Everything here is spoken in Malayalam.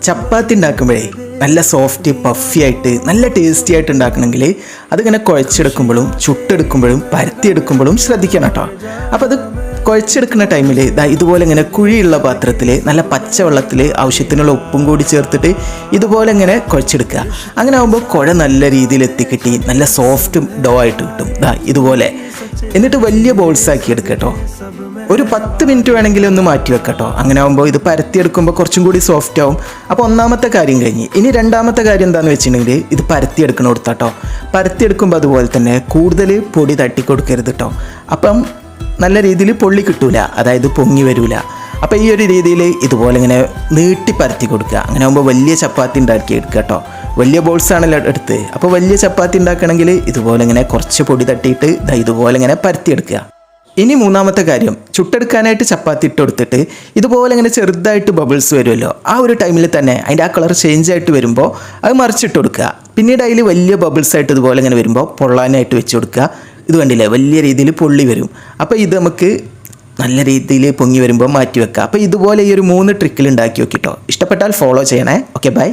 ചപ്പാത്തി ഉണ്ടാക്കുമ്പോഴേ നല്ല സോഫ്റ്റ് പഫി ആയിട്ട് നല്ല ടേസ്റ്റി ആയിട്ട് ഉണ്ടാക്കണമെങ്കിൽ അതിങ്ങനെ കുഴച്ചെടുക്കുമ്പോഴും ചുട്ടെടുക്കുമ്പോഴും പരത്തിയെടുക്കുമ്പോഴും ശ്രദ്ധിക്കണം കേട്ടോ. അപ്പോൾ അത് കുഴച്ചെടുക്കുന്ന ടൈമിൽ ഇതുപോലെ ഇങ്ങനെ കുഴിയുള്ള പാത്രത്തിൽ നല്ല പച്ചവെള്ളത്തിൽ ആവശ്യത്തിനുള്ള ഉപ്പും കൂടി ചേർത്തിട്ട് ഇതുപോലെ ഇങ്ങനെ കുഴച്ചെടുക്കുക. അങ്ങനെ ആകുമ്പോൾ കുഴ നല്ല രീതിയിൽ എത്തിക്കിട്ടി നല്ല സോഫ്റ്റും ഡോ ആയിട്ട് കിട്ടും. ഇതുപോലെ എന്നിട്ട് വലിയ ബോൾസ് ആക്കി എടുക്കുക കേട്ടോ. ഒരു 10 മിനിറ്റ് വേണമെങ്കിൽ ഒന്ന് മാറ്റി വെക്കട്ടോ. അങ്ങനെ ആകുമ്പോൾ ഇത് പരത്തിയെടുക്കുമ്പോൾ കുറച്ചും കൂടി സോഫ്റ്റ് ആവും. അപ്പോൾ ഒന്നാമത്തെ കാര്യം കഴിഞ്ഞ്. ഇനി രണ്ടാമത്തെ കാര്യം എന്താണെന്ന് വെച്ചിട്ടുണ്ടെങ്കിൽ ഇത് പരത്തിയെടുക്കണം കൊടുത്താട്ടോ. പരത്തിയെടുക്കുമ്പോൾ അതുപോലെ തന്നെ കൂടുതൽ പൊടി തട്ടിക്കൊടുക്കരുത് കേട്ടോ. അപ്പം നല്ല രീതിയിൽ പൊള്ളി കിട്ടൂല, അതായത് പൊങ്ങി വരൂല. അപ്പോൾ ഈ ഒരു രീതിയിൽ ഇതുപോലെ ഇങ്ങനെ നീട്ടി പരത്തി കൊടുക്കുക. അങ്ങനെ ആകുമ്പോൾ വലിയ ചപ്പാത്തി ഉണ്ടാക്കി എടുക്കുക കേട്ടോ. വലിയ ബോൾസ് ആണല്ലോ എടുത്ത്. അപ്പോൾ വലിയ ചപ്പാത്തി ഉണ്ടാക്കണമെങ്കിൽ ഇതുപോലെ ഇങ്ങനെ കുറച്ച് പൊടി തട്ടിയിട്ട് ഇതുപോലെ ഇങ്ങനെ പരത്തിയെടുക്കുക. ഇനി മൂന്നാമത്തെ കാര്യം, ചുട്ടെടുക്കാനായിട്ട് ചപ്പാത്തി ഇട്ട് കൊടുത്തിട്ട് ഇതുപോലെ ഇങ്ങനെ ചെറുതായിട്ട് ബബിൾസ് വരുമല്ലോ, ആ ഒരു ടൈമിൽ തന്നെ അതിൻ്റെ ആ കളർ ചേഞ്ച് ആയിട്ട് വരുമ്പോൾ അത് മറിച്ചിട്ട് കൊടുക്കുക. പിന്നീട് അതിൽ വലിയ ബബിൾസ് ആയിട്ട് ഇതുപോലെ ഇങ്ങനെ വരുമ്പോൾ പൊള്ളാനായിട്ട് വെച്ച് കൊടുക്കുക. ഇത് കണ്ടില്ലേ, വലിയ രീതിയിൽ പൊള്ളി വരും. അപ്പോൾ ഇത് നമുക്ക് നല്ല രീതിയിൽ പൊങ്ങി വരുമ്പോൾ മാറ്റി വെക്കുക. അപ്പോൾ ഇതുപോലെ ഈ ഒരു 3 ട്രിക്കിൽ ഉണ്ടാക്കി നോക്കിട്ടോ. ഇഷ്ടപ്പെട്ടാൽ ഫോളോ ചെയ്യണേ. Okay, by.